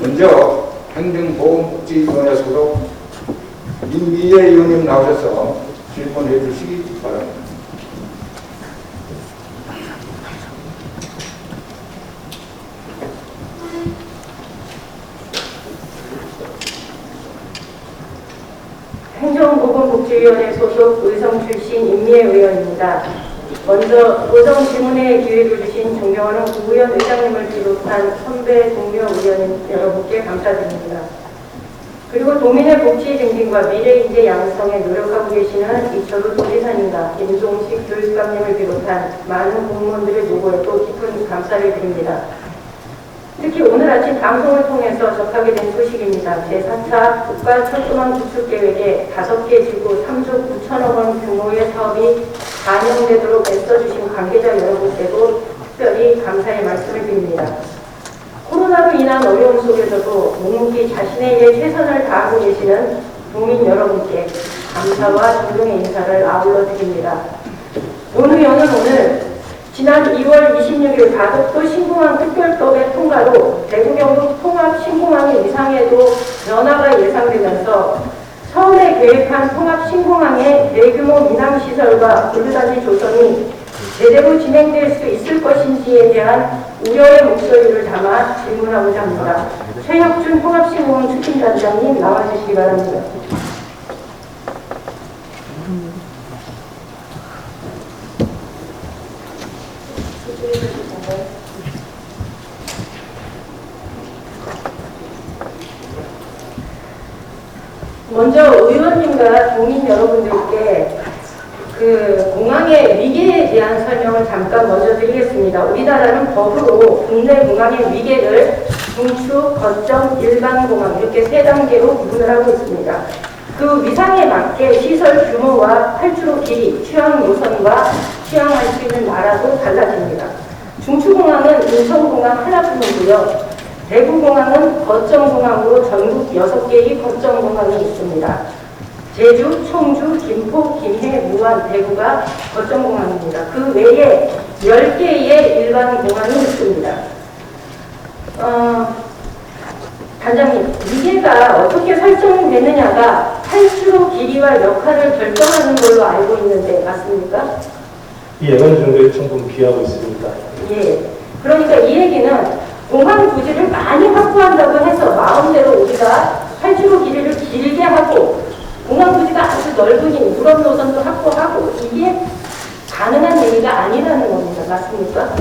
먼저 행정보건복지위원회 소속 임미애 의원님 나오셔서 질문해 주시기 바랍니다. 행정보건복지위원회 소속 의성 출신 임미애 의원입니다. 먼저 의성 질문에 기회를 주신 존경하는 국의원 의장님을 비롯한 선배 동료 의원 여러분께 감사드립니다. 그리고 도민의 복지 증진과 미래 인재 양성에 노력하고 계시는 이철우 도지사님과 김종식 교육감님을 비롯한 많은 공무원들의 노고에도 깊은 감사를 드립니다. 특히 오늘 아침 방송을 통해서 접하게 된 소식입니다. 제4차 국가철도망 구축계획에 5개 지구 3조 9천억 원 규모의 사업이 반영되도록 애써주신 관계자 여러분께도 특별히 감사의 말씀을 드립니다. 코로나로 인한 어려움 속에서도 묵묵히 자신의 일 최선을 다하고 계시는 국민 여러분께 감사와 존경의 인사를 아울러 드립니다. 본 의원은 오늘 지난 2월 26일 가덕도 신공항 특별법의 통과로 대구 경북 통합 신공항의 위상에도 변화가 예상되면서 처음에 계획한 통합 신공항의 대규모 민항시설과 블루단지 조성이 제대로 진행될 수 있을 것인지에 대한 우려의 목소리를 담아 질문하고자 합니다. 최혁준 통합신공항 추진단장님 나와주시기 바랍니다. 먼저 의원님과 국민 여러분들께 공항의 위계에 대한 설명을 잠깐 먼저 드리겠습니다. 우리나라는 법으로 국내 공항의 위계를 중추, 거점, 일반 공항 이렇게 3단계로 구분을 하고 있습니다. 그 위상에 맞게 시설 규모와 활주로 길이, 취항 노선과 취항할 수 있는 나라도 달라집니다. 중추공항은 인천공항 하나뿐이고요. 대구공항은 거점공항으로 전국 6개의 거점공항이 있습니다. 제주, 청주, 김포, 김해, 무안, 대구가 거점공항입니다. 그 외에 10개의 일반 공항이 있습니다. 단장님, 위계가 어떻게 설정되느냐가 활주로 길이와 역할을 결정하는 걸로 알고 있는데 맞습니까? 예, 어느 정도에 충분히 비하고 있습니다. 예, 그러니까 이 얘기는 공항 부지를 많이 확보한다고 해서 마음대로 우리가 활주로 길이를 길게 하고 공항 부지가 아주 넓으니 유럽 노선도 확보하고 이게 가능한 얘기가 아니라는 겁니다. 맞습니까?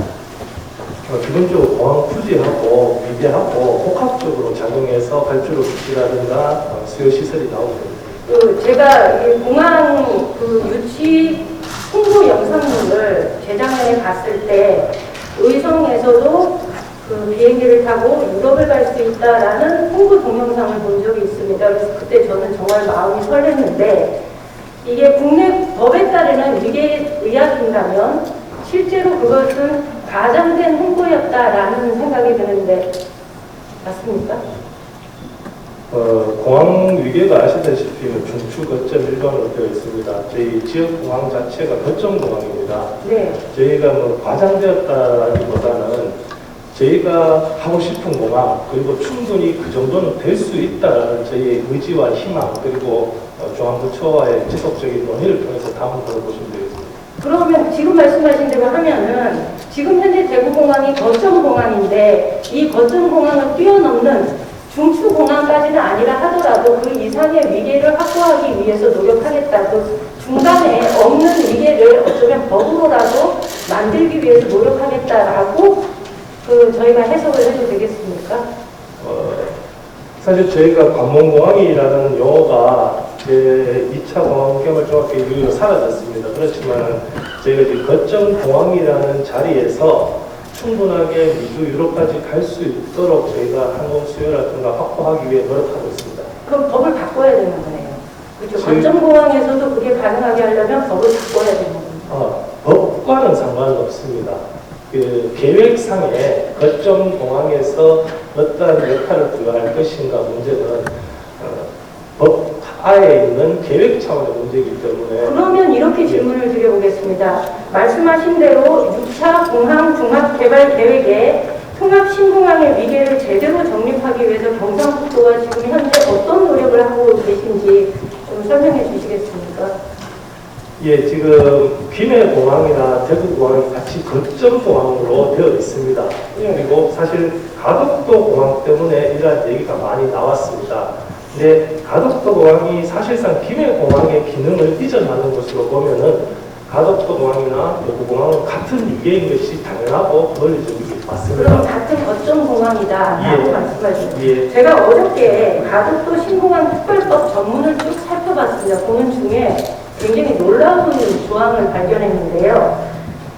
기본적으로 공항 부지하고 위계하고 복합적으로 작용해서 활주로 기지라든가 수요 시설이 나오게 됩니다. 제가 공항 유치 홍보 영상물을 재작년에 봤을 때 의성에서도 비행기를 타고 유럽을 갈 수 있다라는 홍보 동영상을 본 적이 있습니다. 그래서 그때 저는 정말 마음이 설렜는데 이게 국내 법에 따르는 위계에 의학인다면 실제로 그것은 과장된 홍보였다라는 생각이 드는데 맞습니까? 공항 위계가 아시다시피 중추, 거점, 일반으로 되어 있습니다. 저희 지역 공항 자체가 거점 공항입니다. 네. 저희가 과장되었다라기보다는 저희가 하고 싶은 공항 그리고 충분히 그 정도는 될 수 있다라는 저희의 의지와 희망 그리고 중앙부처와의 지속적인 논의를 통해서 다음으로 보시면 되겠습니다. 그러면 지금 말씀하신 대로 하면은 지금 현재 대구공항이 거점공항인데 이 거점공항을 뛰어넘는 중추공항까지는 아니라 하더라도 그 이상의 위계를 확보하기 위해서 노력하겠다. 그 중간에 없는 위계를 어쩌면 법으로라도 만들기 위해서 노력하겠다라고 저희가 해석을 해도 되겠습니까? 사실 저희가 관문공항이라는 용어가 제2차 공항개발종합계획 이후로 사라졌습니다. 그렇지만 저희가 이제 거점공항이라는 자리에서 충분하게 미주 유럽까지 갈 수 있도록 저희가 항공 수요라든가 확보하기 위해 노력하고 있습니다. 그럼 법을 바꿔야 되는 거네요. 그렇죠. 거점공항에서도 그게 가능하게 하려면 법을 바꿔야 되는 겁니다. 법과는 상관은 없습니다. 계획상에 거점공항에서 어떠한 역할을 부여할 것인가 문제는 법 하에 있는 계획 차원의 문제이기 때문에 그러면 이렇게 질문을 드려보겠습니다. 말씀하신 대로 6차 공항 종합개발 계획에 통합 신공항의 위계를 제대로 정립하기 위해서 예, 지금 김해공항이나 대구공항이 같이 거점공항으로 되어 있습니다. 예. 그리고 사실 가덕도 공항 때문에 이러한 얘기가 많이 나왔습니다. 근데 가덕도 공항이 사실상 김해공항의 기능을 이전하는 것으로 보면은 가덕도 공항이나 대구공항은 같은 유계인 것이 당연하고 논리적이 맞습니다. 그럼 같은 거점 공항이다라고 예. 말씀하시죠. 예. 제가 어저께 가덕도 신공항 특별법 전문을 쭉 살펴봤습니다. 보는 중에 굉장히 놀라운 조항을 발견했는데요.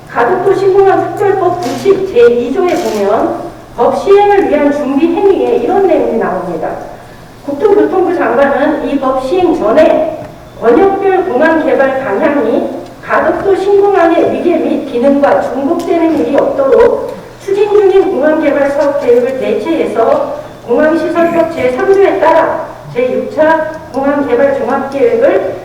가덕도 신공항 특별법 90 제2조에 보면 법 시행을 위한 준비 행위에 이런 내용이 나옵니다. 국토교통부 장관은 이 법 시행 전에 권역별 공항 개발 방향이 가덕도 신공항의 위계 및 기능과 중복되는 일이 없도록 추진 중인 공항개발 사업 계획을 대체해서 공항시설법 제3조에 따라 제6차 공항개발 종합계획을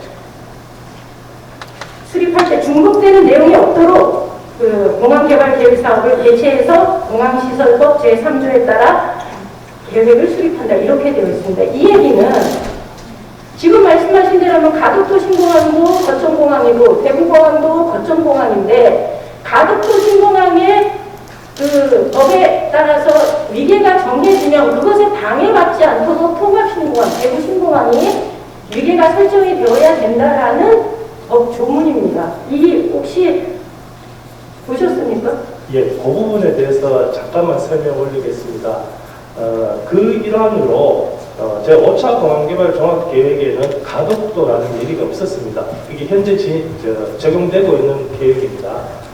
수립할 때 중복되는 내용이 없도록 그 공항개발 계획 사업을 대체해서 공항시설법 제3조에 따라 계획을 수립한다. 이렇게 되어 있습니다. 이 얘기는 지금 말씀하신 대로면 가덕도 신공항도 거점공항이고 대구공항도 거점공항인데 가덕도 신공항의 그 법에 따라서 위계가 정해지면 그것에 방해받지 않도록 통합신공항, 대구신공항이 위계가 설정이 되어야 된다라는 법 조문입니다. 이게 혹시 보셨습니까? 예, 그 부분에 대해서 잠깐만 설명 올리겠습니다. 그 일환으로 제5차 공항개발 종합계획에는 가덕도라는 얘기가 없었습니다. 이게 현재 적용되고 있는 계획입니다.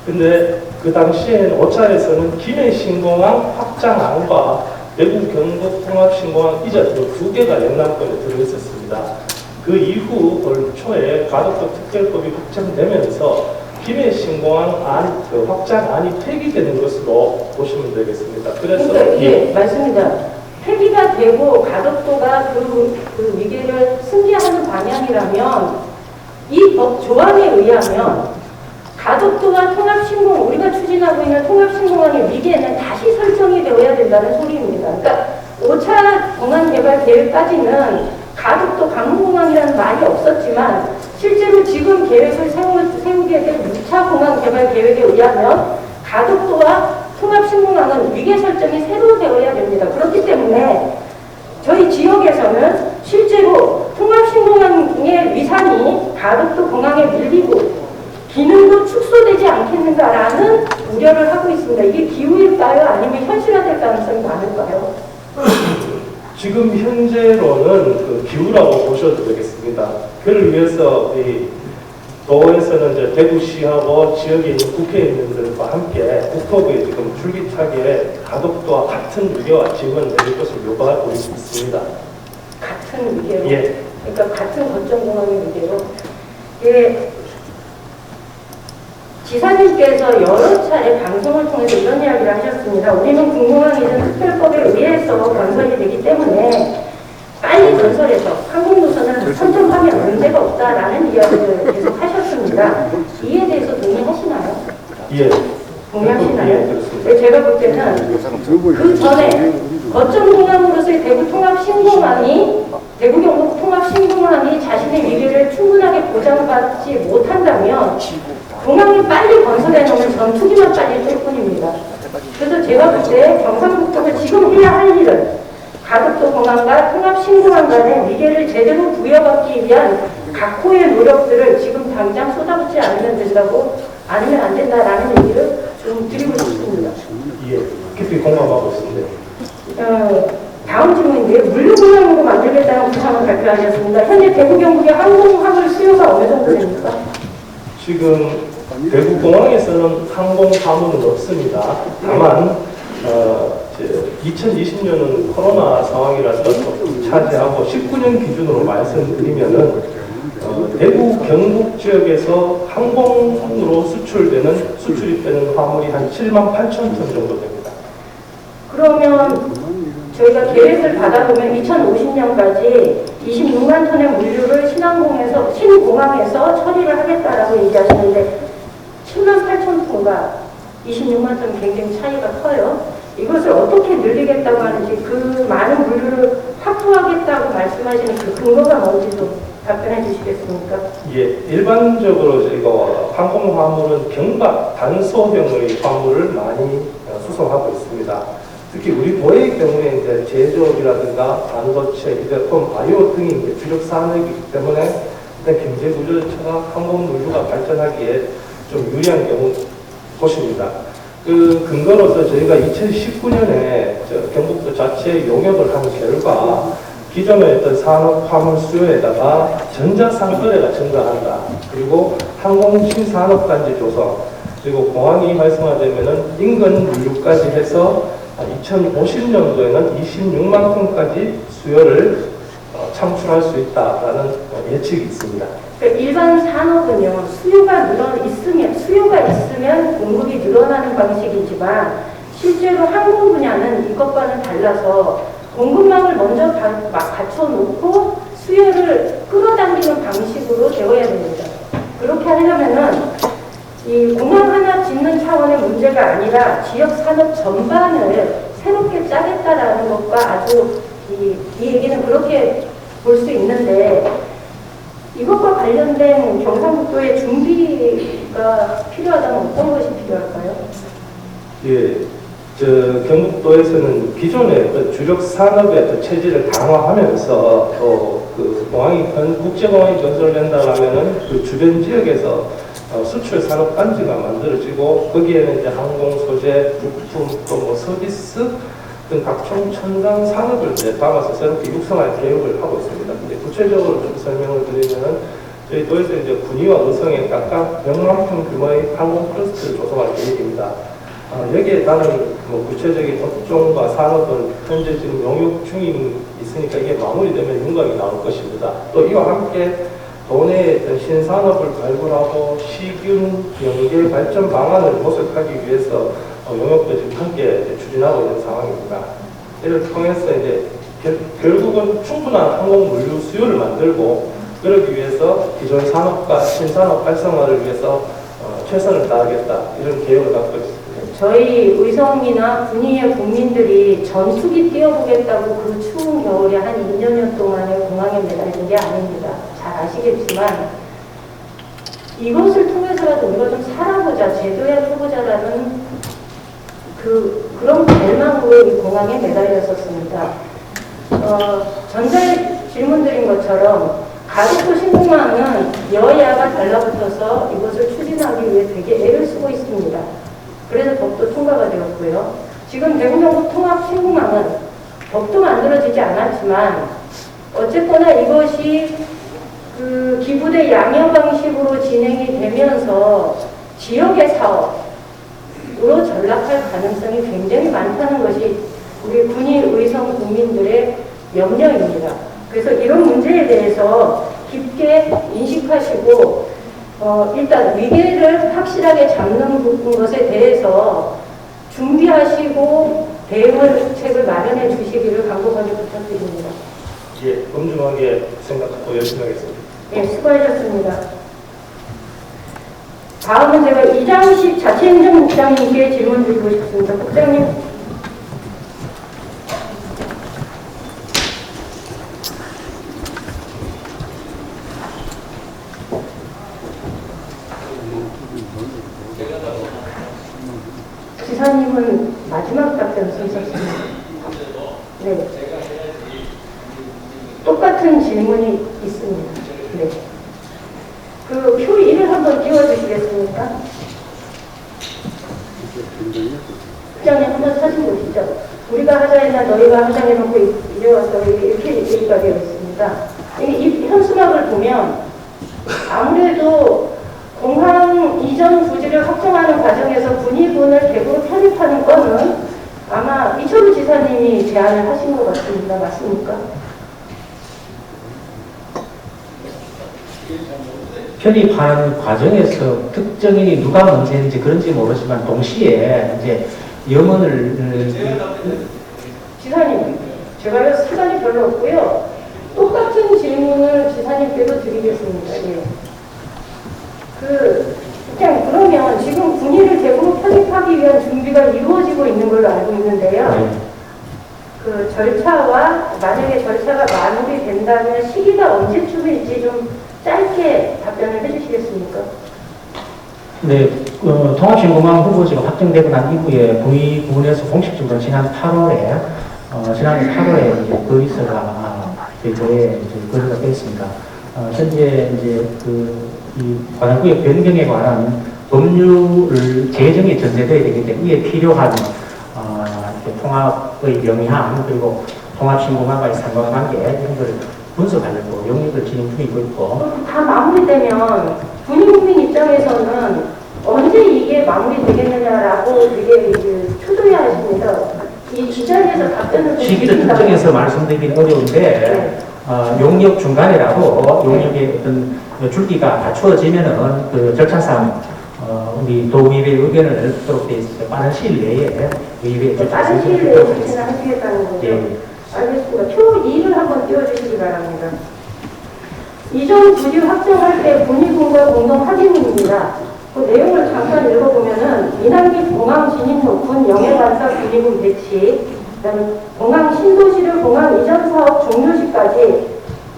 근데 그 당시에는 5차에서는 김해신공항 확장안과 대구 경북 통합신공항 이전 두 개가 영남권에 들어있었습니다. 그 이후 올 초에 가덕도 특별법이 확정되면서 김해신공항 확장안이 폐기되는 것으로 보시면 되겠습니다. 그래서 그러니까 이게 맞습니다. 폐기가 되고 가덕도가 그 위계를 승계하는 방향이라면 이 법 조항에 의하면 가덕도와 통합신공항, 우리가 추진하고 있는 통합신공항의 위계는 다시 설정이 되어야 된다는 소리입니다. 그러니까 5차 공항개발 계획까지는 가덕도 강문공항이라는 말이 없었지만 실제로 지금 계획을 세우게 된 6차 공항개발 계획에 의하면 가덕도와 통합신공항은 위계 설정이 새로 되어야 됩니다. 그렇기 때문에 저희 지역에서는 실제로 통합신공항의 위상이 가덕도 공항에 밀리고 기능도 축소되지 않겠는가라는 우려를 하고 있습니다. 이게 기우일까요? 아니면 현실화될 가능성이 많을까요? 지금 현재로는 그 기후라고 보셔도 되겠습니다. 그를 위해서 이 도에서는 이제 대구시하고 지역에 있는 국회의원들과 함께 국토부에 지금 줄기차게 가덕도와 같은 위계와 지원을 내릴 것을 요구하고 있습니다. 같은 위계로? 예. 그러니까 같은 거점공항의 위계로? 예. 지사님께서 여러 차례 방송을 통해서 이런 이야기를 하셨습니다. 우리는 공공항 이전 특별법에 의해서 건설이 되기 때문에 빨리 건설해서 항공노선을 선점하면 문제가 없다라는 이야기를 계속 하셨습니다. 이에 대해서 동의하시나요? 예. 동의하시나요? 예, 그렇습니다. 네, 제가 볼 때는 그 전에 거점공항으로서의 대구통합신공항이 대구 경북 통합신공항이 자신의 위계를 충분하게 보장받지 못한다면 공항을 빨리 건설해 놓으면 전 투기만 빨리 될 뿐입니다. 그래서 제가 볼 때 경상북도가 지금 해야 할 일은 가덕도 공항과 통합신공항 간의 위계를 제대로 부여받기 위한 각호의 노력들을 지금 당장 쏟아붓지 않으면 된다고 아니면 안 된다라는 얘기를 좀 드리고 싶습니다. 예, 깊이 공감하고 있습니다. 다음 질문인데요. 물류공항으로 만들겠다는 구상을 발표하셨습니다. 현재 대구 경북의 항공화물 수요가 어느 정도 됩니까? 지금 대구공항에서는 항공화물은 없습니다. 다만 2020년은 코로나 상황이라서 차지하고 19년 기준으로 말씀드리면은 대구 경북 지역에서 항공으로 수출이 되는 화물이 한 7만 8천 톤 정도 됩니다. 그러면 저희가 계획을 받아보면 2050년까지 26만 톤의 물류를 신공항에서 처리를 하겠다라고 얘기하시는데 7만 8천 톤과 26만 톤 굉장히 차이가 커요. 이것을 어떻게 늘리겠다고 하는지 그 많은 물류를 확보하겠다고 말씀하시는 그 근거가 뭔지도 답변해 주시겠습니까? 예, 일반적으로 저희가 항공 화물은 경박 단소형의 화물을 많이 수송하고 있습니다. 특히 우리 도의 경우에 이제 제조업이라든가 반도체, 휴대폰, 바이오 등이 이제 주력 산업이기 때문에 일단 경제 구조조차가 항공 물류가 발전하기에 좀 유리한 곳입니다. 그 근거로서 저희가 2019년에 경북도 자체 용역을 한 결과 기존에 있던 산업 화물 수요에다가 전자상거래가 증가한다. 그리고 항공 신산업단지 조성, 그리고 공항이 활성화되면은 인근 물류까지 해서 2050년도에는 26만 톤까지 수요를 창출할 수 있다라는 예측이 있습니다. 그러니까 일반 산업은요, 수요가 있으면 공급이 늘어나는 방식이지만 실제로 항공 분야는 이것과는 달라서 공급망을 먼저 갖춰놓고 수요를 끌어당기는 방식으로 되어야 됩니다. 그렇게 하려면은 이 공항 하나 짓는 차원의 문제가 아니라 지역 산업 전반을 새롭게 짜겠다라는 것과 아주 이 얘기는 그렇게 볼 수 있는데 이것과 관련된 경상북도의 준비가 필요하다면 어떤 것이 필요할까요? 예, 경북도에서는 기존의 어떤 주력 산업의 어떤 체질을 강화하면서 또 그 국제공항이 건설된다면은 그 주변 지역에서 수출 산업 단지가 만들어지고 거기에는 이제 항공 소재, 부품 또 뭐 서비스 등 각종 첨단 산업을 이제 담아서 새롭게 육성할 계획을 하고 있습니다. 근데 구체적으로 좀 설명을 드리면은 저희 도에서 이제 군위와 의성에 각각 100만 톤 규모의 항공 클러스터를 조성할 계획입니다. 여기에 따른 뭐 구체적인 업종과 산업은 현재 지금 용역 중이 있으니까 이게 마무리되면 윤곽이 나올 것입니다. 또 이와 함께 도내의 신산업을 발굴하고 시균 연계 발전 방안을 모색하기 위해서 용역도 지금 함께 추진하고 있는 상황입니다. 이를 통해서 이제 결국은 충분한 항공 물류 수요를 만들고 그러기 위해서 기존 산업과 신산업 활성화를 위해서 최선을 다하겠다 이런 계획을 갖고 있습니다. 저희 의성이나 군위의 국민들이 전투기 뛰어보겠다고 그 추운 겨울에 한 2년 동안에 공항에 매달린 게 아닙니다. 잘 아시겠지만 이것을 통해서라도 우리가 좀 살아보자, 제도에 해보자라는 그런 갈망으로 이 공항에 매달렸었습니다. 전자에 질문드린 것처럼 가덕도 신공항은 여야가 달라붙어서 이것을 추진하기 위해 되게 애를 쓰고 있습니다. 그래서 법도 통과가 되었고요. 지금 대구경북 통합 신공항은 법도 만들어지지 않았지만 어쨌거나 이것이 그 기부대 양형 방식으로 진행이 되면서 지역의 사업으로 전락할 가능성이 굉장히 많다는 것이 우리 군위 의성 국민들의 염려입니다. 그래서 이런 문제에 대해서 깊게 인식하시고 일단 위계를 확실하게 잡는 것에 대해서 준비하시고 대응책을 마련해 주시기를 간곡하게 부탁드립니다. 예, 엄중하게 생각하고 열심히 하겠습니다. 예, 수고하셨습니다. 다음은 제가 이장식 자치행정국장님께 질문 드리고 싶습니다. 국장님. 지사님은 마지막 답변 쓰셨습니다. 네. 똑같은 질문이 있습니다. 네. 그 표 1을 한번 띄워주시겠습니까? 국장님 한번 사진 보시죠. 우리가 하자 했나 너희가 하자 해놓고 이제 와서 이렇게 얘기가 되어 있습니다. 이 현수막을 보면 아무래도 공항 이전 부지를 확정하는 과정에서 군위군을 대구로 편입하는 건은 아마 이철우 지사님이 제안을 하신 것 같습니다. 맞습니까? 편입하는 과정에서 특정인이 누가 문제인지 그런지 모르지만 동시에 이제 염원을 지사님, 제가 시간이 별로 없고요. 똑같은 질문을 지사님께도 드리겠습니다. 예. 그러면 지금 군위를 대구로 편입하기 위한 준비가 이루어지고 있는 걸로 알고 있는데요. 그 절차와 만약에 절차가 마무리된다면 시기가 언제쯤일지 좀 짧게 답변을 해주시겠습니까? 네, 통합신공항 후보지가 확정되고 난 이후에 구의부에서 공식적으로 지난 8월에 이제 거기서가 저희에 거기가 됐습니다. 현재 이제 이 관할구역 변경에 관한 법률을 제정이 전제되어야 되기 때문에 이에 필요한 통합의 명의항 그리고 통합신공항과의 상관관계 이런 것을 분석하려고 용역을 진행 중이고 있고 다 마무리되면 군인국민 입장에서는 언제 이게 마무리되겠느냐라고 되게 초조해 하십니다. 이 자리에서 답변을 시기를 특정해서 말씀드리긴 어려운데 용역 중간이라고 용역의 어떤 줄기가 갖추어지면은 그 절차상 우리 도의회 의견을 듣도록 되어 있습니다. 빠른 시일 내에 의회에 빠른 시일 내에 진행하시겠다는 거죠? 예. 알겠습니다. 표 2를 한번 띄워주시기 바랍니다. 이전 부지 확정할 때 군의군과 공동 합의문입니다. 그 내용을 잠깐 읽어보면은 민항기 공항 진입 높은 영해반사 군의군 배치, 그다음에 공항 신도시를 공항 이전 사업 종료 시까지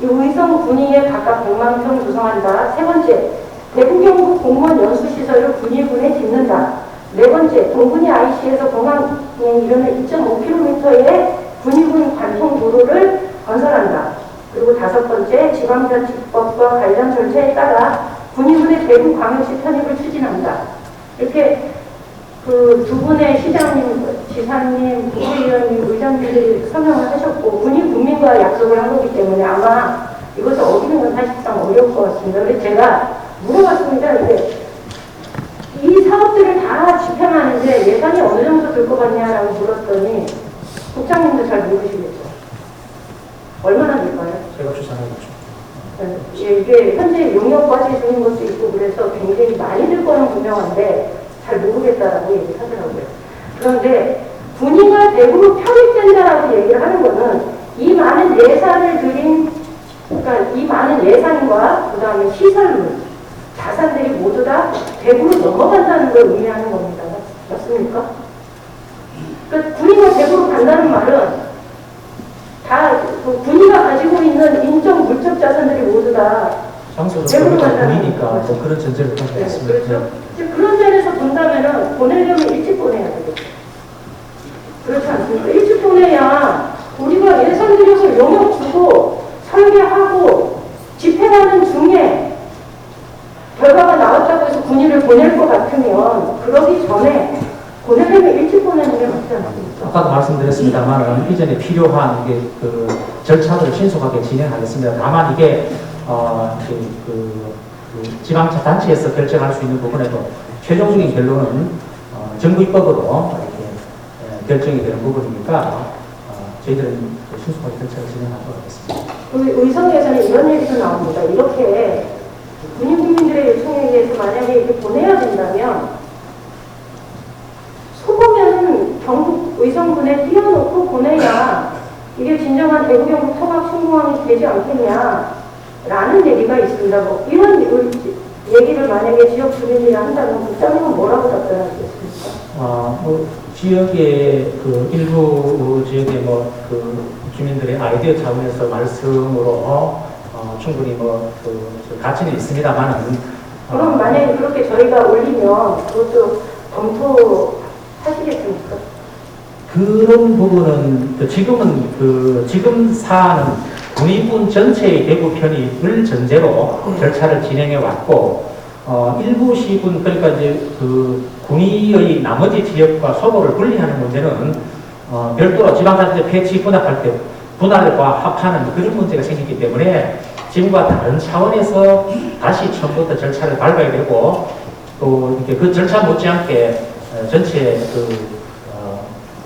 이 의성 군의에 각각 100만 평 구성한다. 세 번째, 대구 경북 공무원 연수시설을 군의군에 짓는다. 네 번째, 동군이 IC에서 공항 이름을 2.5km의 군의군 관통 도로를 건설한다. 그리고 다섯 번째, 지방자치법과 관련 절차에 따라 군의군의 대구 광역시 편입을 추진한다. 이렇게 그 두 분의 시장님, 지사님, 국회의원님, 의장님들이 설명을 하셨고 군인 국민과 약속을 한 거기 때문에 아마 이것을 어기는 건 사실상 어려울 것 같습니다. 그래서 제가 물어봤습니다. 근데 이 사업들을 다 집행하는데 예산이 어느 정도 들 것 같냐라고 물었더니 국장님도 잘 모르시겠죠. 얼마나 될까요? 제가 추산해보죠. 이게 현재 용역과제 중인 것도 있고 그래서 굉장히 많이 들 거는 분명한데 잘 모르겠다라고 얘기를 하더라고요. 그런데 군의가 대구로 편입된다라고 얘기를 하는 거는 이 많은 예산을 들인, 그러니까 이 많은 예산과 그 다음에 시설물, 자산들이 모두 다 대구로 넘어간다는 걸 의미하는 겁니다. 맞습니까? 그러니까 군의가 대구로 간다는 말은 다 그 군의가 가지고 있는 인적 물적 자산들이 모두 다 장소적으로 보이니까 뭐 그런 전제를 갖고 있습니다. 그렇죠. 그런 점에서 본다면은 보내려면 일찍 보내야 되겠죠. 그렇지 않습니까? 일찍 보내야 우리가 예산 들여서 용역 주고 설계하고 집행하는 중에 결과가 나왔다고 해서 군의를 보낼 것 같으면 그러기 전에 보내려면 일찍 보내는 게 맞지 않습니까? 아까도 말씀드렸습니다만 이전에 필요한 이게 그 절차를 신속하게 진행하겠습니다. 다만 이게 지방자 단체에서 결정할 수 있는 부분에도 최종적인 결론은 정부입법으로 이렇게 결정이 되는 부분이니까 저희들은 신속하게 절차를 진행하도록 하겠습니다. 의성에서는 이런 얘기도 나옵니다. 이렇게 군인국민들의 요청에 의해서 만약에 이렇게 보내야 된다면 소보면은 경북 의성군에 띄워놓고 보내야 이게 진정한 대구 경북 통합 신공항이 되지 않겠냐라는 얘기가 있습니다. 뭐 이런 얘기를 만약에 지역 주민들이 한다면 국장님은 뭐라고 답변하시겠습니까? 지역의 그 일부 지역의 그 주민들의 아이디어 차원에서 말씀으로 충분히 가치는 있습니다만은 그럼 만약에 그렇게 저희가 올리면 그것도 검토하시겠습니까? 그런 부분은 지금 사안은 군의군 전체의 대구 편입을 전제로 절차를 진행해 왔고 일부 시군 그러니까 이제 그 군의의 나머지 지역과 소보를 분리하는 문제는 별도로 지방자치제 폐지 분할할 때 분할과 합하는 그런 문제가 생기기 때문에 지금과 다른 차원에서 다시 처음부터 절차를 밟아야 되고 또 이렇게 그 절차 못지않게 전체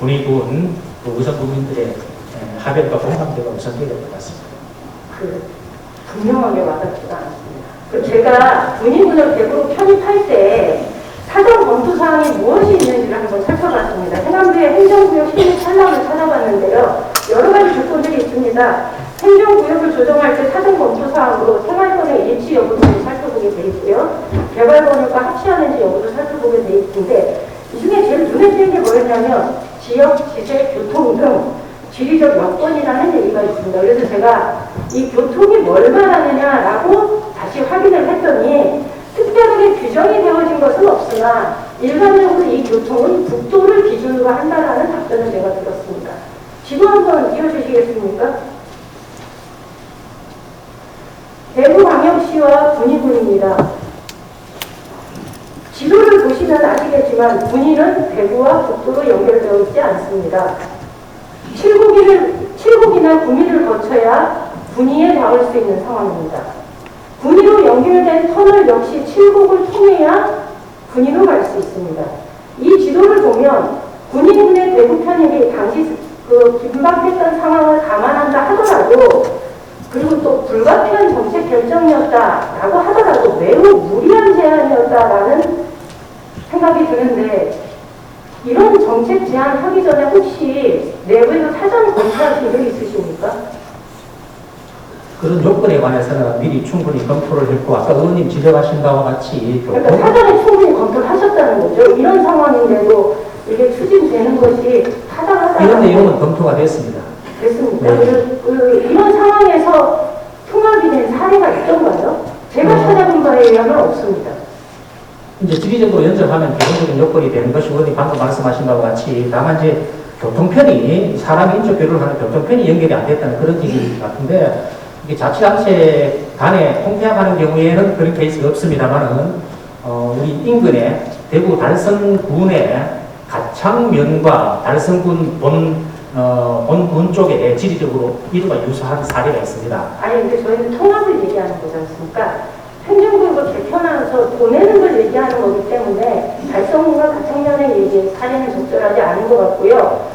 군의군 의성 국민들의 합의과 공감대가 우선돼야 될 것 같습니다. 분명하게 와닿지가 않습니다. 제가 군의군을 대구로 편입할 때 사전 검토 사항이 무엇이 있는지를 한번 살펴봤습니다. 해남도의 행정구역 신입 산람을 찾아봤는데요. 여러 가지 조건들이 있습니다. 행정구역을 조정할 때 사전 검토 사항으로 생활권의 일치 여부를 살펴보게 돼 있고요. 개발권역과 합치하는지 여부도 살펴보게 돼 있는데 이 중에 제일 눈에 띄는 게 뭐였냐면 지역, 지세, 교통 등 지리적 여건이라는 얘기가 있습니다. 그래서 제가 이 교통이 뭘 말하느냐라고 다시 확인을 했더니 특별하게 규정이 되어진 것은 없으나 일반적으로 이 교통은 국도를 기준으로 한다라는 답변을 제가 들었습니다. 지도 한번 띄워주시겠습니까? 대구광역시와 군위군입니다. 지도를 보시면 아시겠지만 군위는 대구와 국도로 연결되어 있지 않습니다. 칠곡이나 구미를 거쳐야 군위에 닿을 수 있는 상황입니다. 군위로 연결된 터널 역시 칠곡을 통해야 군위로 갈 수 있습니다. 이 지도를 보면 군위군의 대구 편입이 당시 긴박했던 상황을 감안한다 하더라도 그리고 또 불가피한 정책 결정이었다라고 하더라도 매우 무리한 제안이었다라는 생각이 드는데 이런 정책 제안 하기 전에 혹시 내부에서 사전 검토하신 적 있으십니까? 그런 요건에 관해서는 미리 충분히 검토를 했고 아까 의원님 지적하신 바와 같이 그러니까 사전에 충분히 검토를 하셨다는 거죠. 이런 상황인데도 이게 추진되는 것이 타당하다. 이런 내용은 검토가 됐습니다. 됐습니까? 네. 이런 상황에서 통합이 된 사례가 있던가요? 제가 찾아본 바에 의하면 없습니다. 이제 지리적으로 연정하면 기본적인 요건이 되는 것이 의원님 방금 말씀하신 바와 같이 다만 이제 교통편이 사람 인적 교류를 하는 교통편이 연결이 안 됐다는 그런 얘기 같은데 이게 자치단체 간에 통폐합하는 경우에는 그런 케이스가 없습니다만은 우리 인근에 대구 달성군의 가창면과 달성군 본군 쪽에 지리적으로 이루가 유사한 사례가 있습니다. 아니 근데 저희는 통합을 얘기하는 거지 않습니까? 행정구역을 개편하면서 보내는 걸 얘기하는 거기 때문에 달성군과 가창면의 얘기 사례는 적절하지 않은 것 같고요.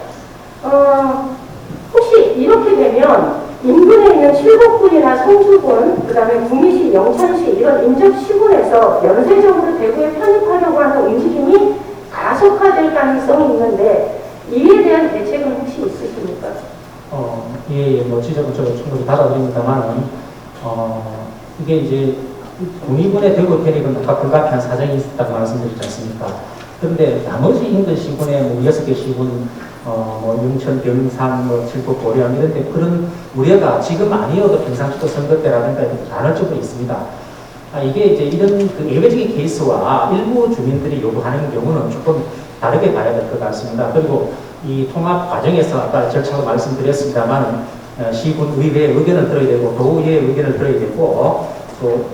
혹시 이렇게 되면 인근에 있는 칠곡군이나 성주군, 그 다음에 구미시, 영천시 이런 인접시군에서 연쇄적으로 대구에 편입하려고 하는 움직임이 가속화될 가능성이 있는데 이에 대한 대책은 혹시 있으십니까? 예, 뭐 지적은 제가 충분히 받아들입니다만은 이게 이제 군위군의 대구 편입은 아까 불가피한 사정이 있었다고 말씀드렸지 않습니까? 그런데 나머지 인근 시군에 뭐 6개 시군, 뭐 영천, 병산, 뭐 칠곡, 고려암 이런 데 그런 우려가 지금 아니어도 평상시도 선거 때라든가 간헐적으로 있습니다. 이게 이제 이런 그 예외적인 케이스와 일부 주민들이 요구하는 경우는 조금 다르게 봐야 될 것 같습니다. 그리고 이 통합 과정에서 아까 절차로 말씀드렸습니다만 시군 의회의 의견을 들어야 되고 도의회의 의견을 들어야 되고 또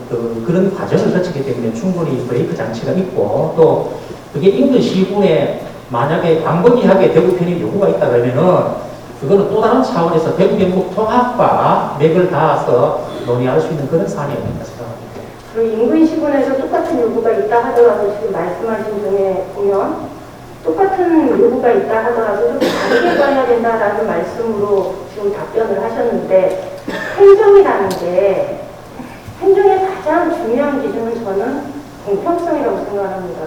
그런 과정을 거치기 때문에 충분히 브레이크 장치가 있고 또 그게 인근 시군에 만약에 광범위하게 대구 편입 요구가 있다 그러면은 그거는 또 다른 차원에서 대구 경북 통합과 맥을 닿아서 논의할 수 있는 그런 사안이 아닌가 생각합니다. 그리고 인근 시군에서 똑같은 요구가 있다 하더라도 지금 말씀하신 중에 보면 똑같은 요구가 있다 하더라도 좀 다르게 봐야 된다라는 말씀으로 지금 답변을 하셨는데 행정이라는 게 행정의 가장 중요한 기준은 저는 공평성이라고 생각합니다.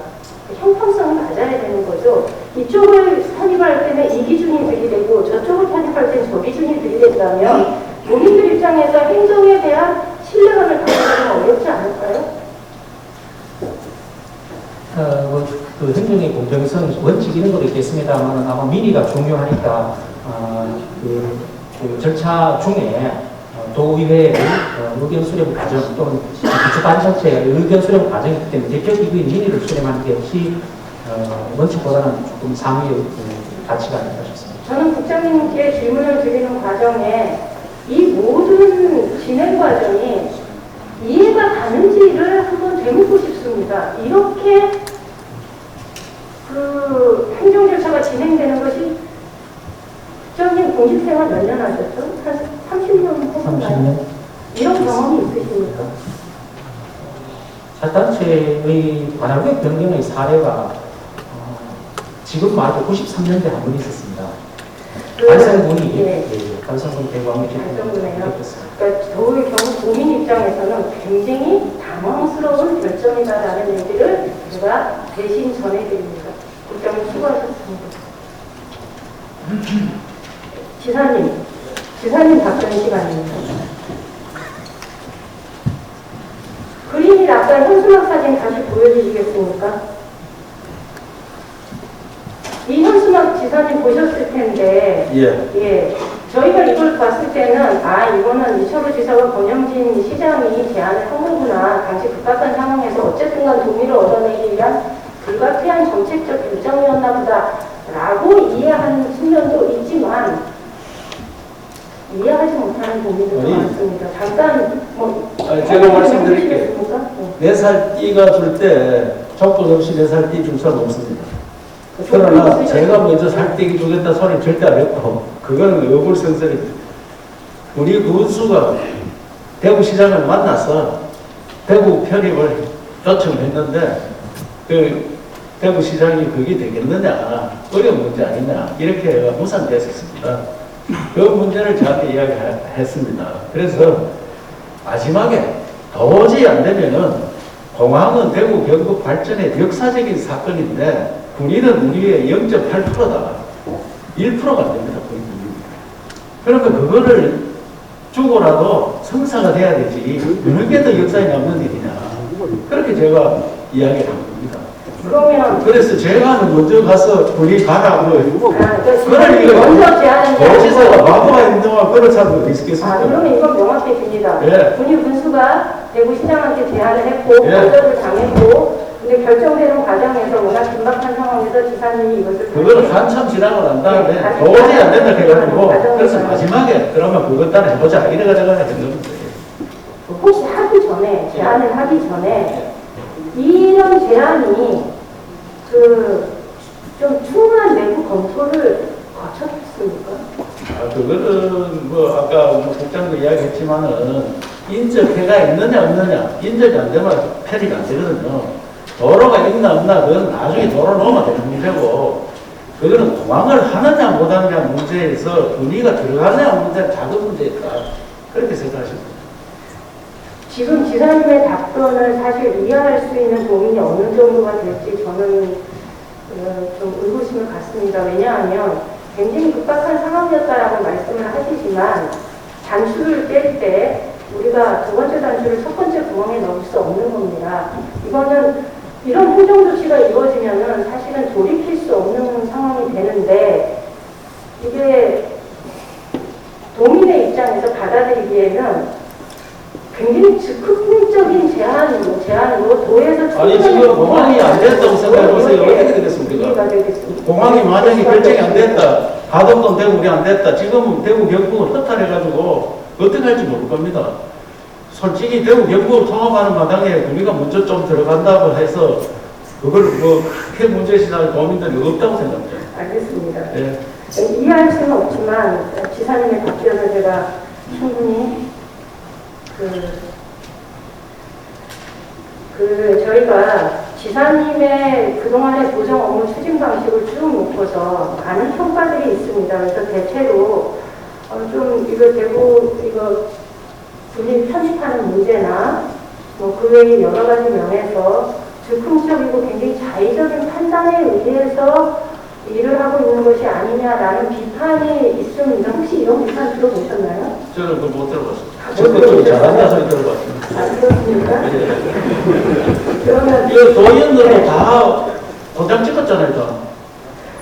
형평성을 가져야 되는 거죠. 이쪽을 편입할 때는 이 기준이 들이대고 저쪽을 편입할 때는 저 기준이 들이댄다면 국민들 입장에서 행정에 대한 신뢰감을 가져가기는 어렵지 않을까요? 그 행정의 공정성 원칙 이런 것도 있겠습니다만 아마 민의가 중요하니까 그 절차 중에 도의회의 의견 수렴 과정 또는 기초단체의 의견 수렴 과정이기 때문에 대표기구인 민의를 수렴하는 게 역시 원칙보다는 조금 상위의 가치가 아닌가 싶습니다. 저는 국장님께 질문을 드리는 과정에 이 모든 진행 과정이 이해가 가는지를 한번 되묻고 싶습니다. 이렇게 그 행정 절차가 진행되는 것이 국장님 공직생활 몇 년 하셨죠? 한 30년 했나요? 30년? 이런 경험이 있으십니까? 자치단체의 관할구역 변경의 사례가 지금 말고 93년대 한 번 있었습니다. 달성군이 달성군 대구항에 달성군이요. 그러니까 도의 경우 도민 입장에서는 굉장히 당황스러운 결정이다라는 얘기를 제가 대신 전해드립니다. 국장님 수고하셨습니다. 지사님 답변 시간입니다. 그림이 아까 현수막 사진 다시 보여주시겠습니까? 이현수막 지사님 보셨을 텐데, 예, 저희가 이걸 봤을 때는 이거는 이철우 지사와 권영진 시장이 제안을 한 거구나. 당시 급박한 상황에서 어쨌든간 동의를 얻어내기 위한 불가피한 정책적 결정이었나 보다라고 이해하는 측면도 있지만 이해하지 못하는 부분도 많습니다. 잠깐 제가 말씀드릴게요. 4살 띠가 줄 때 조건 없이 4살 띠 줄 사람 없습니다. 그러나 제가 먼저 살떼기 주겠다 소리 절대 안 했고, 그거는 어불성설입니다. 우리 군수가 대구시장을 만나서 대구 편입을 요청했는데, 그 대구시장이 그게 되겠느냐, 어려운 문제 아니냐, 이렇게 무산됐었습니다. 그 문제를 저한테 이야기했습니다. 그래서 마지막에 도저히 안 되면은 공항은 대구 경북 발전의 역사적인 사건인데, 군인은 우리의 0.8%다. 1%가 안 됩니다. 그러니까 그거를 주고라도 성사가 돼야 되지. 어느 게 더 역사에 남는 일이냐. 그렇게 제가 이야기를 한 겁니다. 그러면 그래서 제가 먼저 가서 군이 가라고. 그러니까 먼저 제안을 도지사가 마구가 있는 동안 그런 사람도 있겠습니까? 그러면 이건 명확해집니다. 예. 군이 군수가 대구시장한테 제안을 했고 거절을 당했고 근데 결정되는 과정에서 워낙 긴박한 상황에서 지사님이 이것을 그거는 한참 지나고 난 다음에 도저히 안 된다 해가지고 그래서 마지막에 그러면 그것 따라 해보자 이래가지고 했는 겁니다. 혹시 하기 전에 제안을 하기 전에 이런 제안이 좀 충분한 내부 검토를 거쳤습니까? 그거는 아까 국장도 이야기했지만은 인적해가 있느냐 없느냐 인적이 안 되면 패리가 안 되거든요. 도로가 있나 없나 그건 나중에 도로 놓으면 되는 문제고 그거는 공항을 하느냐 못하느냐 문제에서 군의가 들어가느냐 문제는 작은 문제다. 그렇게 생각하십니다. 지금 지사님의 답변을 사실 이해할 수 있는 고민이 어느 정도가 될지 저는 좀 의구심을 갖습니다. 왜냐하면 굉장히 급박한 상황이었다라고 말씀을 하시지만 단추를 뗄 때 우리가 두 번째 단추를 첫 번째 구멍에 넣을 수 없는 겁니다. 이거는 이런 행정조치가 이루어지면은 사실은 돌이킬 수 없는 상황이 되는데 이게 도민의 입장에서 받아들이기에는 굉장히 즉흥적인 제안으로 도에서 아니 지금 공항이 안 됐다고 생각해보세요. 어떻게 되겠습니까? 공항이 만약에 결정이 안 됐다. 가덕동 대구이 안 됐다. 지금 대구 경북은 허탈해가지고 어떻게 할지 모를 겁니다. 솔직히 대구 경북을 통합하는 마당에 우리가 먼저 좀 들어간다고 해서 그걸 크게 문제시할 도민들이 없다고 생각해요. 알겠습니다. 예. 이해할 수는 없지만 지사님의 답변을 제가 충분히 저희가 지사님의 그동안의 도정 업무 추진 방식을 쭉 놓고서 많은 평가들이 있습니다. 그래서 대체로 이거 대구 군인 편입하는 문제나 그 외에 여러 가지 면에서 즉흥적이고 굉장히 자의적인 판단에 의해서 일을 하고 있는 것이 아니냐라는 비판이 있습니다. 혹시 이런 비판 들어보셨나요? 저는 그걸 못 들어봤어요. 저도 좀 잘한다 소리 들어봤습니다. 그렇습니까? 예. 그러면 이거 도의원들도 다 도장 찍었잖아요. 다.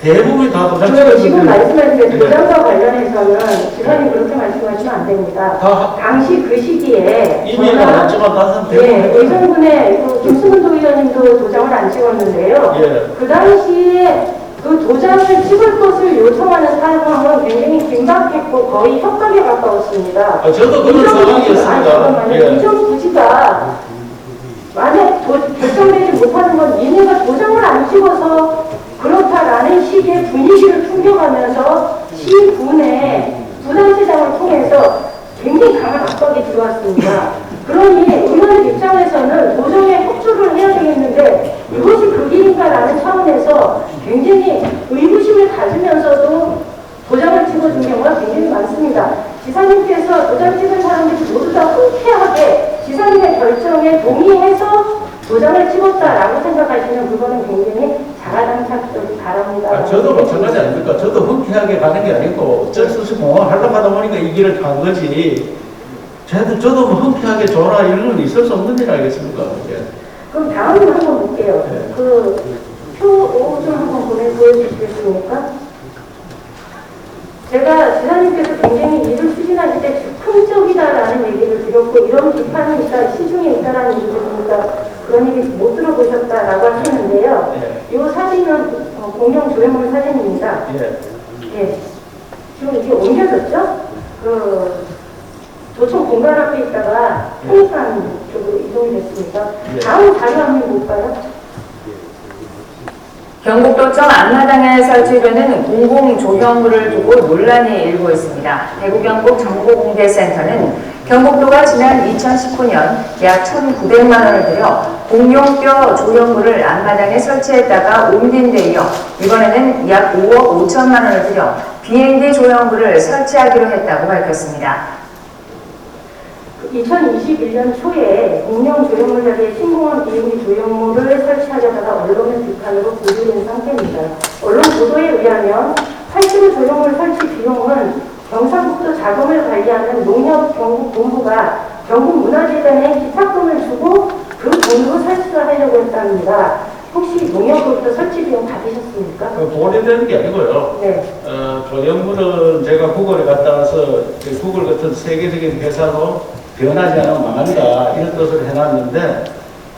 대부분이 다 도장 찍었는데 지금 말씀하신 게 도장과 관련해서는 지사님 그렇게 말씀하시면 안 됩니다. 당시 그 시기에 이미 나왔지만 다른 의정군의 김수근 도의원님도 도장을 안 찍었는데요. 예. 그 당시에 그 도장을 찍을 것을 요청하는 상황은 굉장히 긴박했고 거의 협박에 가까웠습니다. 저도 그런 상황이었습니다. 예. 이전 부지가 만약 결정되지 못하는 건 니네가 도장을 안 찍어서 그렇다라는 식의 분위기를 풍겨가면서 시군의 부산시장을 통해서 굉장히 강한 압박이 들어왔습니다. 그러니 의원 입장에서는 도정에 협조를 해야 되겠는데 이것이 그 길인가라는 차원에서 굉장히 의구심을 가지면서도 도장을 찍어준 경우가 굉장히 많습니다. 지사님께서 도장 찍은 사람들이 모두 다 흔쾌하게 지사님의 결정에 동의해서 도장을 찍었다라고 생각하시면 그거는 굉장히 자가당착적인 바람이다. 저도 마찬가지 아닙니까? 저도 흔쾌하게 가는 게 아니고 어쩔 수 없이 하려고 하다 보니까 이 길을 간 거지. 저도 흔쾌하게 줘라 이런 건 있을 수 없는 일 아니겠습니까? 예. 그럼 다음으로 한번 볼게요. 네. 표 좀 한번 보여주시겠습니까? 제가 지사님께서 굉장히 일을 추진하실 때 즉흥적이다라는 얘기를 드렸고 이런 비판은 있다, 시중에 있다라는 얘기를 들으니까 그런 얘기 못 들어보셨다라고 하시는데요. 이 사진은 공영 조형물 사진입니다. 예. 지금 이게 옮겨졌죠? 도청 공간 앞에 있다가 통일관 쪽으로 이동이 됐습니다. 다음 자료 한번 볼까요? 경북도청 앞마당에 설치되는 공공조형물을 두고 논란이 일고 있습니다. 대구 경북 정보공개센터는 경북도가 지난 2019년 약 1,900만 원을 들여 공룡뼈 조형물을 앞마당에 설치했다가 옮긴 데 이어 이번에는 약 5억 5천만 원을 들여 비행기 조형물을 설치하기로 했다고 밝혔습니다. 2021년 초에 공영 조형물 자리에 신공원 비행기 조형물을 설치하려다가 언론의 비판으로 보도된 상태입니다. 언론 보도에 의하면 8km 조형물 설치 비용은 경상북도 자금을 관리하는 농협경북본부가 경북문화재단에 기탁금을 주고 그 돈으로 설치를 하려고 했답니다. 혹시 농협으로부터 설치 비용 받으셨습니까? 보내되는 게 아니고요. 네. 조형물은 제가 구글에 갔다 와서 구글 같은 세계적인 회사로 변하지 않으면 망한다 이런 뜻으로 해놨는데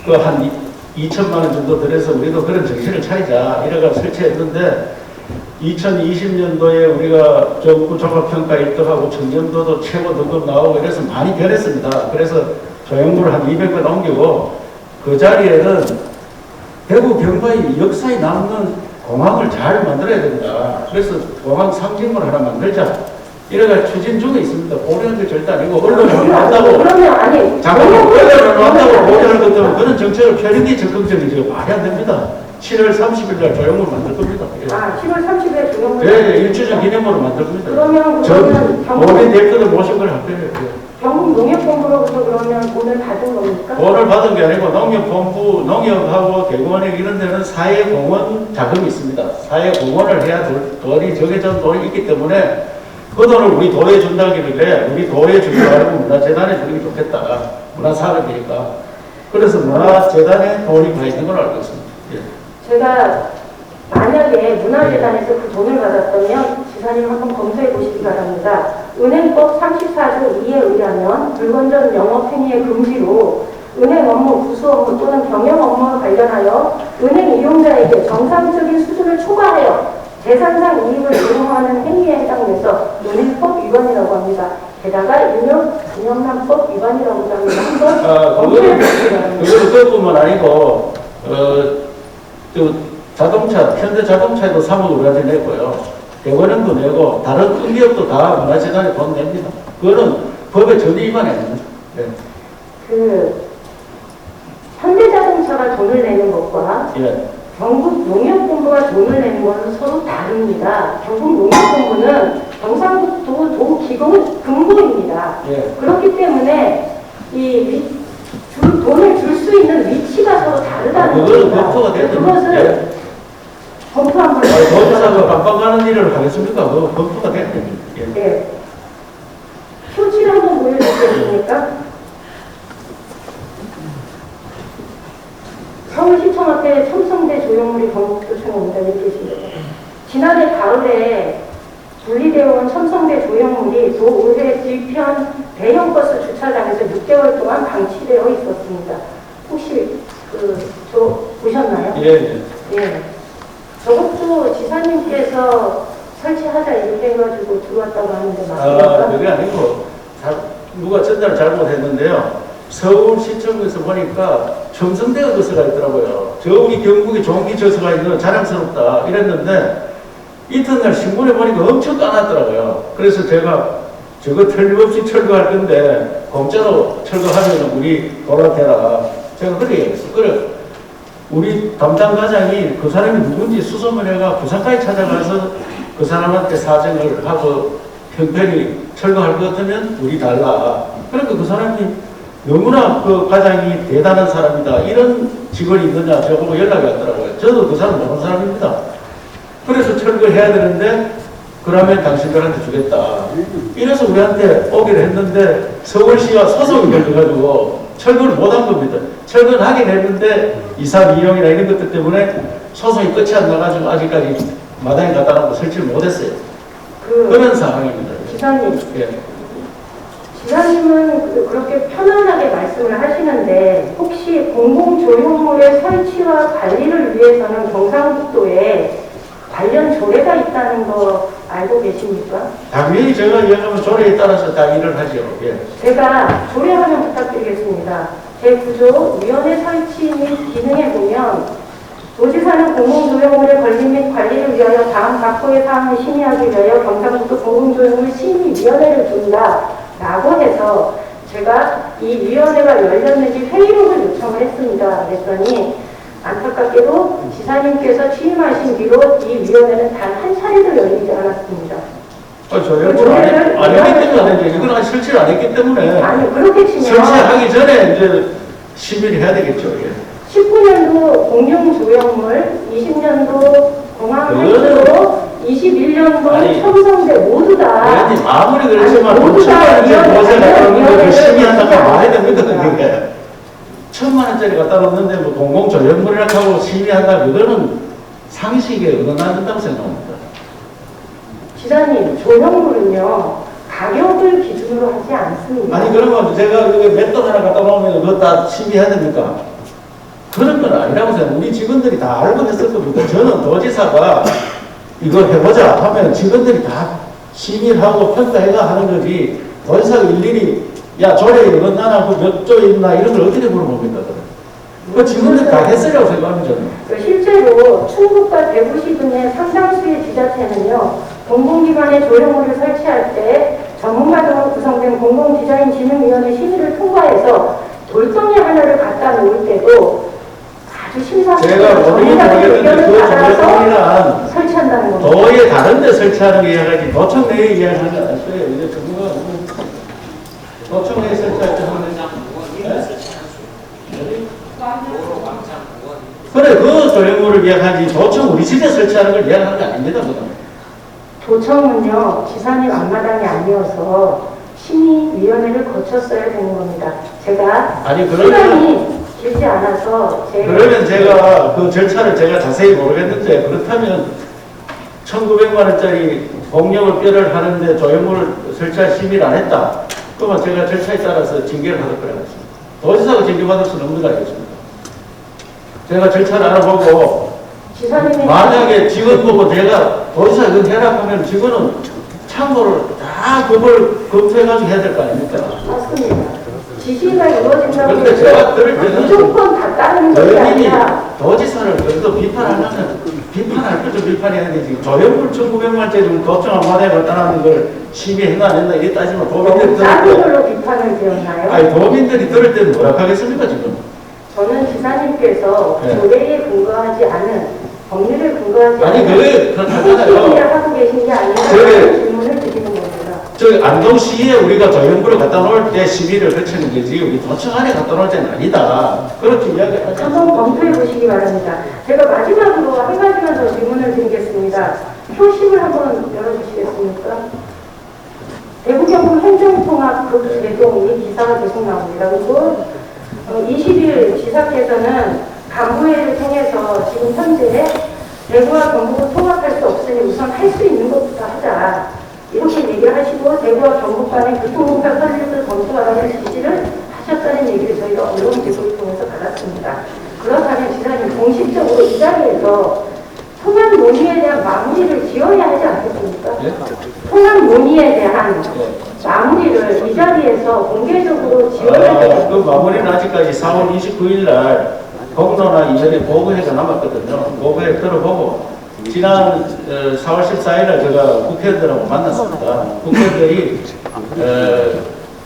그 한 2천만 원 정도 들여서 우리도 그런 정신을 차리자 이래가 설치했는데 2020년도에 우리가 정부 종합평가 1등하고 청렴도도 최고 등급 나오고 이래서 많이 변했습니다. 그래서 조형물을 한 200번 옮기고 그 자리에는 대구 경마의 역사에 남는 공항을 잘 만들어야 된다. 그래서 공항 상징물 하나 만들자. 이래가 추진 중에 있습니다. 보려는 게 절대 아니고 언론을 한다고 그러면 아니 잠깐만 언론을 한다고 보려는 것 때문에 그런 정책을 펴는 게 적극적이죠. 말이 안 됩니다. 7월 30일 날 조형물 만들 겁니다. 예. 7월 30일에 조형물 예, 1주년 기념으로 만들 겁니다. 그러면 본인 대표들 모신 걸 할 거예요. 경북 농협본부로부터 그러면 돈을 받은 겁니까? 돈을 받은 게 아니고 농협본부, 농협하고 대구원액 이런 데는 사회공헌 자금이 있습니다. 사회공헌을 해야 돈이 정해진 돈이 있기 때문에 그 돈을 우리 도에 준다길래 우리 도에 주지 말고 문화재단에 주는 게 좋겠다. 문화산업이니까. 그래서 문화재단에 돈이 가 있는 걸 알고 있습니다. 예. 제가 만약에 문화재단에서 그 돈을 받았다면 지사님 한번 검토해 보시기 바랍니다. 은행법 34조 2에 의하면 불건전 영업행위의 금지로 은행 업무, 부수 업무 또는 경영 업무와 관련하여 은행 이용자에게 정상적인 수준을 초과하여 재산상 이익을 이용하는 행위에 해당돼서 은행법 위반이라고 합니다. 게다가 윤영남법 위반이라고 합니다. 한번 검토해 보시기 바랍니다. 그거는 그것뿐만 아니고 자동차, 현대자동차에도 3억 우리한테 냈고요. 대관령도 내고 다른 큰 기업도 다 문화재단에 돈 냅니다. 그거는 법에 전혀 위반이 아닙니다. 네. 현대자동차가 돈을 내는 것과 예. 경북 농협본부가 돈을 내는 것은 서로 다릅니다. 경북 농협본부는 경상북도 도 기금 금고입니다. 예. 그렇기 때문에 돈을 줄 수 있는 위치가 서로 다르다는 그거는 겁니다. 검토가 돼야 됩니다. 그것을 예. 검토 한번 도지사가 깜빡 가는 일을 하겠습니까? 그거 검토가 돼야 됩니다. 예. 네. 표지를 한번 보여주시겠습니까? 서울시청 앞에 첨성대 조형물이 경북도청입니다. 이렇게 있습니다. 지난해 가을에 분리되어 온 첨성대 조형물이 도 의회 뒤편 대형 버스 주차장에서 6개월 동안 방치되어 있었습니다. 혹시 보셨나요? 예. 예. 저것도 지사님께서 설치하자 이렇게 해가지고 들어왔다고 하는데 맞습니까? 그게 아니고 누가 전달을 잘못했는데요. 서울시청에서 보니까 첨성대가 거서가 있더라고요. 저 우리 경북에 종기 저서가 있는 자랑스럽다 이랬는데 이튿날 신문에 보니까 엄청 까놨더라고요. 그래서 제가 저거 틀림없이 철거할 건데 공짜로 철거하면 우리 돌아대라. 제가 그렇게 얘기했어요. 그래 우리 담당 과장이 그 사람이 누군지 수소문해가 부산까지 찾아가서 그 사람한테 사정을 하고 형편이 철거할 것 같으면 우리 달라. 그러니까 그 사람이 너무나 그 과장이 대단한 사람이다. 이런 직원이 있느냐 저보고 연락이 왔더라고요. 저도 그 사람 모르는 사람입니다. 그래서 철거해야 되는데 그러면 당신들한테 주겠다. 이래서 우리한테 오기를 했는데 서울시가 소송이 걸려가지고 철거를 못한 겁니다. 철거는 하긴 했는데 이사 비용이나 이런 것들 때문에 소송이 끝이 안 나가지고 아직까지 마당에 갖다 놓고 설치를 못했어요. 그런 상황입니다. 지사님, 예. 지사님은 그렇게 편안하게 말씀을 하시는데 혹시 공공조형물의 설치와 관리를 위해서는 경상북도에 관련 조례가 있다는 거 알고 계십니까? 당연히 제가 이야기하면 조례에 따라서 다 일을 하죠. 예. 제가 조례 활용 부탁드리겠습니다. 제9조 위원회 설치 및 기능에 보면 도지사는 공공조형물의 건립 및 관리를 위하여 다음 각호의 사항을 심의하기 위하여 경상북도 공공조형물 심의위원회를 둔다라고 해서 제가 이 위원회가 열렸는지 회의록을 요청을 했습니다. 그랬더니 안타깝게도 지사님께서 취임하신 뒤로 이 위원회는 단 한 차례도 열리지 않았습니다. 조형물 안 했기 때문에 이건 아직 설치를 안 했기 때문에 아니 그렇게 치면 설치하기 전에 이제 심의를 해야 되겠죠. 예. 19년도 공룡조형물, 20년도 공항metro, 21년도 첨성대 모두 다 의원님 아무리 그렇지만 모두 다 5천만 원짜리 보세 갖다 놓는 걸 열심히 한다고 말해야 됩니다. 그러니까. 그러니까 1,000만 원짜리 갖다 놓는데 뭐 공공조형물이라고 하고 심의한다 그거는 상식에 어긋난다고 생각합니다. 지사님, 조형물은요 가격을 기준으로 하지 않습니다. 아니 그러면 제가 맷돈 하나 갖다 놓으면 그거 다 심의해야 됩니까? 그런 건 아니라고 생각해요. 우리 직원들이 다 알고 했을 겁니다. 저는 도지사가 이거 해보자 하면 직원들이 다 심의를 하고 평가해가 하는 거지 도지사가 일일이 야 조례에 이건 나나 몇 조에 있나 이런 걸 어떻게 물어봅니까? 그 직원들이 다 했으라고 생각합니다. 저는. 실제로 충북과 대구시 등의 상당수의 지자체는요 공공기관의 조형물을 설치할 때 전문가 등으로 구성된 공공디자인진흥위원회 심의를 통과해서 돌덩이 하나를 갖다 놓을 때도 아주 심사숙고해서 제가 모르긴 모르겠는데 그 조형물이란 설치한다는 겁니다. 도에 다른 데 설치하는 게 이야기하지 도청 내에 이야기하는 건 아시죠? 이제 전문가 도청 내에 설치할 때 하는 그래 그 조형물을 이야기하지 도청 우리 집에 설치하는 걸 이야기하는 게 아닙니다. 그건. 도청은요 지사님 앞마당이 아니어서 심의위원회를 거쳤어야 되는 겁니다. 제가 아니 시간이 길지 않아서 그러면 제가 그 절차를 제가 자세히 모르겠는데 그렇다면 1,900만 원짜리 공룡을 뼈를 하는데 조형물을 설치할 심의를 안 했다. 그러면 제가 절차에 따라서 징계를 받을 거라고 했습니다. 도지사가 징계받을 수는 없는 거 아니겠습니까? 제가 절차를 알아보고 지사님이 만약에 직원 보고 내가 도지사 이건 해라 하면 직원은 참고를 다 그걸 검토해가지고 해야 될 거 아닙니까? 맞습니다. 지시가 이루어진다고 그런데 제가 들을 때는 무조건 다 따르는 것이 의원님이 아니라 도지사를 그래도 비판하려면 비판할 것도 비판해야 되지. 조형물 1,900만짜리 도청 한마디에 갖다 놨는 걸 심의했나 안 했나 이게 따지면 도민들이 작은 들을 때 걸로 비판을 드렸나요? 아니 도민들이 들을 때는 뭐라 하겠습니까 지금? 저는 지사님께서 네. 조례에 근거하지 않은 법률에 근거하지 아니 않은 그게 그렇다잖아요. 소신이라 하고 계신 게 아니라 저게- 질문을 드리는 겁니다. 저 안동시에 우리가 조형물을 갖다 놓을 때 시비를 거치는 거지 우리 도청 안에 갖다 놓을 때는 아니다. 그렇게 이야기하죠. 한번 검토해 보시기 바랍니다. 제가 마지막으로 한 가지만 더 질문을 드리겠습니다. 표심을 한번 열어주시겠습니까? 대구 경북 행정통합국 제동이 기사가 계속 나옵니다. 그리고 20일 지사께서는 간부회를 통해서 지금 현재 대구와 경북을 통합할 수 없으니 우선 할 수 있는 것부터 하자. 이렇게 얘기를 하시고 대구와 경북 간의 교통공사 설립을 검토하라는 지시를 하셨다는 얘기를 저희가 언론 제보를 통해서 받았습니다. 그렇다면 지사님 공식적으로 이 자리에서 통합 논의에 대한 마무리를 지어야 하지 않겠습니까? 예? 통합 논의에 대한 마무리를 이 자리에서 공개적으로 지어야 되지 그 마무리는 아직까지 4월 29일 날 공론화 이전에 보고회가 남았거든요. 보고회 들어보고 지난 4월 14일 날 제가 국회의원들하고 만났습니다. 국회의원들이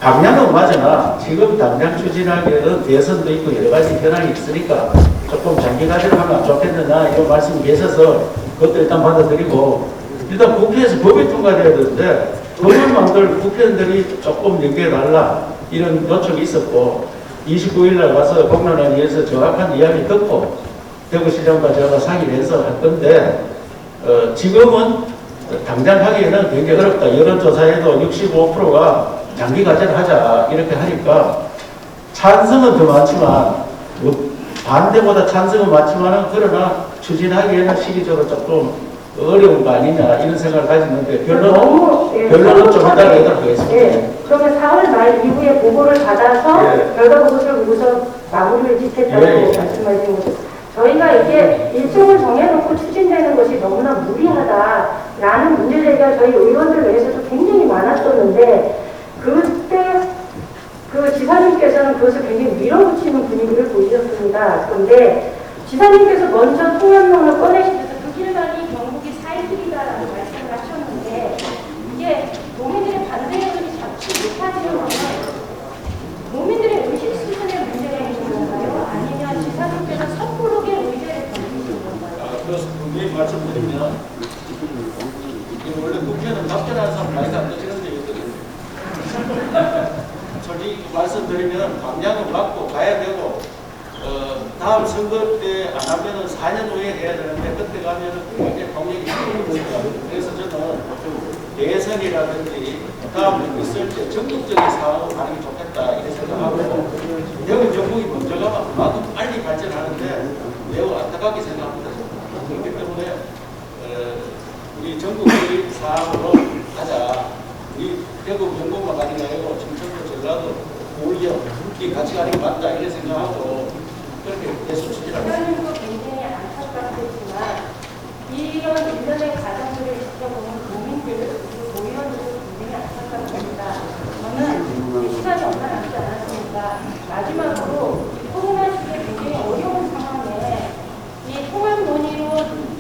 방향은 맞으나 지금 당장 추진하기에는 대선도 있고 여러 가지 현안이 있으니까 조금 장기 과제를 하면 좋겠느냐 이런 말씀이 계셔서 그것도 일단 받아들이고 일단 국회에서 법이 통과돼야 되는데 법을 만들 국회의원들이 조금 연계해달라 이런 요청이 있었고 29일 날 와서 공론화위에서 정확한 이야기 듣고 대구시장과 제가 상의를 해서 할 건데 지금은 당장 하기에는 굉장히 어렵다. 여론조사에도 65%가 장기 과제를 하자 이렇게 하니까 찬성은 더 많지만 반대보다 찬성은 맞지만은 그러나 추진하기에는 시기적으로 조금 어려운 거 아니냐 이런 생각을 가지는데 결론은 좀 이따가 얘기하도록 하겠습니다. 예. 그러면 4월 말 이후에 보고를 받아서 예. 결과 보고서를 보고서 마무리를 짓겠다고 예. 말씀하신 거죠. 저희가 이게 일정을 정해놓고 추진되는 것이 너무나 무리하다라는 문제제기가 저희 의원들 내에서도 굉장히 많았었는데 그때 그 지사님께서는 그것을 굉장히 밀어붙이는 분위기를 보이셨습니다. 그런데 지사님께서 먼저 통합론을 꺼내시면서 그 길만이 경북이 살길이다라고 말씀을 하셨는데 이게 도민들의 반대 여론이 잡지 못하시는 거는 도민들의 의식 수준의 문제가 있는 건가요? 아니면 지사님께서 섣부르게 의제를 던지신 건가요? 그래서 분명히 말씀드리면 원래 국회는 답변하는 사람 많이 안 되시는 데 있거든요. 솔직히 말씀드리면 방향은 맞고 가야 되고 다음 선거 때 안 하면은 4년 후에 해야 되는데 그때 가면은 굉장히 병력이 힘들거든요. 그래서 저는 대선이라든지 다음 있을 때 전국적인 상황을 가는 게 좋겠다 이렇게 생각하고 여기 전국이 먼저 가면 그만큼 빨리 발전하는데 매우 안타깝게 생각합니다. 그렇기 때문에 우리 전국적인 상황으로 가자. 우리 대구 경북만 가는 게 아니고 충청도 전라도 오히려 이 같이 가는 게 맞다 이렇게 생각하고 그렇게 계속 추진합니다. 의원님도 굉장히 안타깝겠지만 이런 일련의 과정들을 지켜보는 국민들 그리고 의원들도 굉장히 안타깝습니다. 저는 이 시간이 얼마 남지 않았으니까 마지막으로 코로나 시기에 굉장히 어려운 상황에 이 통합 논의로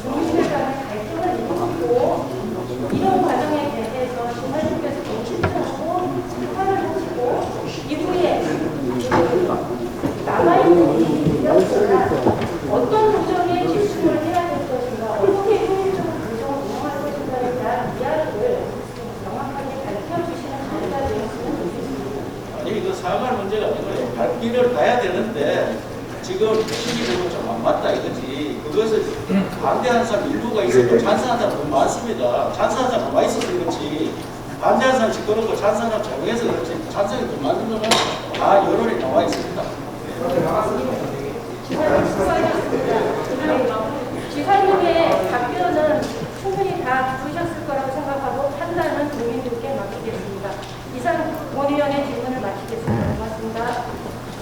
국민들 간의 갈등을 일으키고 이런 과정에 대해서 지사님께서 정치하고 사과를 하시고 이후에 남아있는 이 인력들은 어떤 도정에 집중을 해야 될 것인가, 어떻게 효율적으로 도정을 운영할 것인가에 대한 이야기를 명확하게 밝혀주시는 자리가 되었으면 좋겠습니다. 아니 이거 사과할 문제가 아니고요. 갈 길을 가야 되는데 지금 시기적으로 좀 안 맞다 이거지. 그것을 반대하는 사람 일부가 있어도 찬성하는 사람 너무 많습니다. 찬성하는 사람 많이 있어서 그렇지. 반대하는 사람 시끄럽고 찬성하는 사람 적응해서 그렇지. 찬성이 더 많은 거는 다 여론이 나와 있습니다.